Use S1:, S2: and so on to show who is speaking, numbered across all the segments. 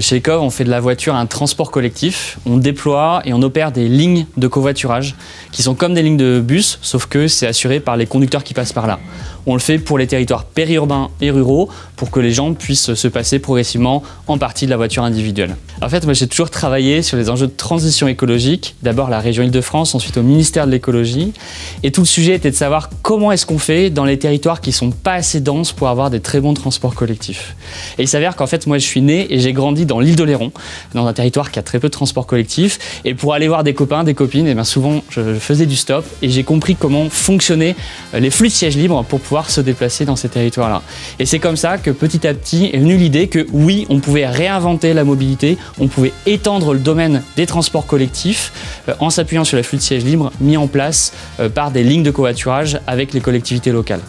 S1: Chez ECOV, on fait de la voiture un transport collectif. On déploie et on opère des lignes de covoiturage qui sont comme des lignes de bus, sauf que c'est assuré par les conducteurs qui passent par là. On le fait pour les territoires périurbains et ruraux pour que les gens puissent se passer progressivement en partie de la voiture individuelle. En fait, moi j'ai toujours travaillé sur les enjeux de transition écologique, d'abord la région Île-de-France, ensuite au ministère de l'écologie. Et tout le sujet était de savoir comment est-ce qu'on fait dans les territoires qui ne sont pas assez denses pour avoir des très bons transports collectifs. Et il s'avère qu'en fait, moi je suis né et j'ai grandi dans l'île d'Oléron, dans un territoire qui a très peu de transports collectifs. Et pour aller voir des copains, des copines, et bien souvent je faisais du stop et j'ai compris comment fonctionnaient les flux de sièges libres pour pouvoir se déplacer dans ces territoires-là. Et c'est comme ça que petit à petit est venue l'idée que oui, on pouvait réinventer la mobilité, on pouvait étendre le domaine des transports collectifs en s'appuyant sur les flux de sièges libres mis en place par des lignes de covoiturage avec les collectivités locales.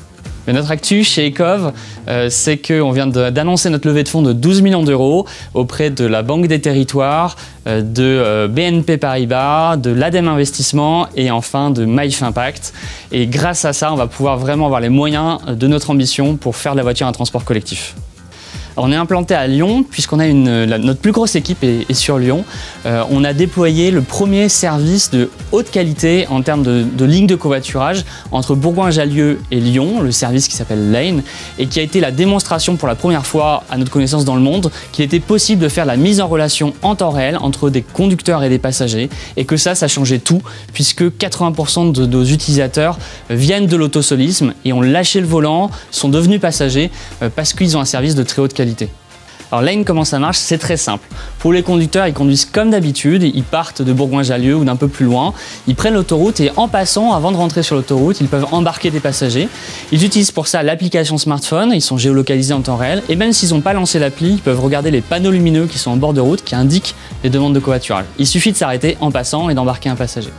S1: Mais notre actu chez ECOV, c'est qu'on vient d'annoncer notre levée de fonds de 12 millions d'euros auprès de la Banque des Territoires, de BNP Paribas, de l'ADEME Investissement et enfin de Maïf Impact. Et grâce à ça, on va pouvoir vraiment avoir les moyens de notre ambition pour faire de la voiture un transport collectif. On est implanté à Lyon puisqu'on a notre plus grosse équipe est sur Lyon. On a déployé le premier service de haute qualité en termes de lignes de covoiturage entre Bourgoin-Jallieu et Lyon, le service qui s'appelle Lane, et qui a été la démonstration pour la première fois à notre connaissance dans le monde qu'il était possible de faire la mise en relation en temps réel entre des conducteurs et des passagers et que ça changeait tout puisque 80% de nos utilisateurs viennent de l'autosolisme et ont lâché le volant, sont devenus passagers parce qu'ils ont un service de très haute qualité. Alors Lane, comment ça marche? C'est très simple. Pour les conducteurs, ils conduisent comme d'habitude, ils partent de Bourgoin-Jallieu ou d'un peu plus loin, ils prennent l'autoroute et en passant, avant de rentrer sur l'autoroute, ils peuvent embarquer des passagers. Ils utilisent pour ça l'application smartphone, ils sont géolocalisés en temps réel et même s'ils n'ont pas lancé l'appli, ils peuvent regarder les panneaux lumineux qui sont en bord de route qui indiquent les demandes de covoiturage. Il suffit de s'arrêter en passant et d'embarquer un passager.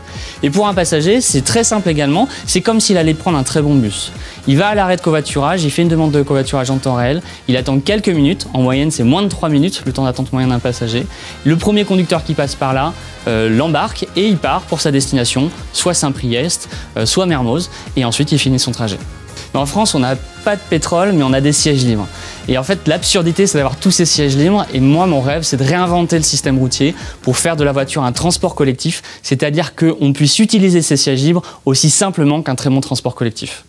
S1: Et pour un passager, c'est très simple également, c'est comme s'il allait prendre un très bon bus. Il va à l'arrêt de covoiturage, il fait une demande de covoiturage en temps réel, il attend quelques minutes, en moyenne c'est moins de 3 minutes le temps d'attente moyen d'un passager. Le premier conducteur qui passe par là l'embarque et il part pour sa destination, soit Saint-Priest, soit Mermoz, et ensuite il finit son trajet. Mais en France, on n'a pas de pétrole, mais on a des sièges libres. Et en fait, l'absurdité, c'est d'avoir tous ces sièges libres. Et moi, mon rêve, c'est de réinventer le système routier pour faire de la voiture un transport collectif, c'est-à-dire qu'on puisse utiliser ces sièges libres aussi simplement qu'un très bon transport collectif.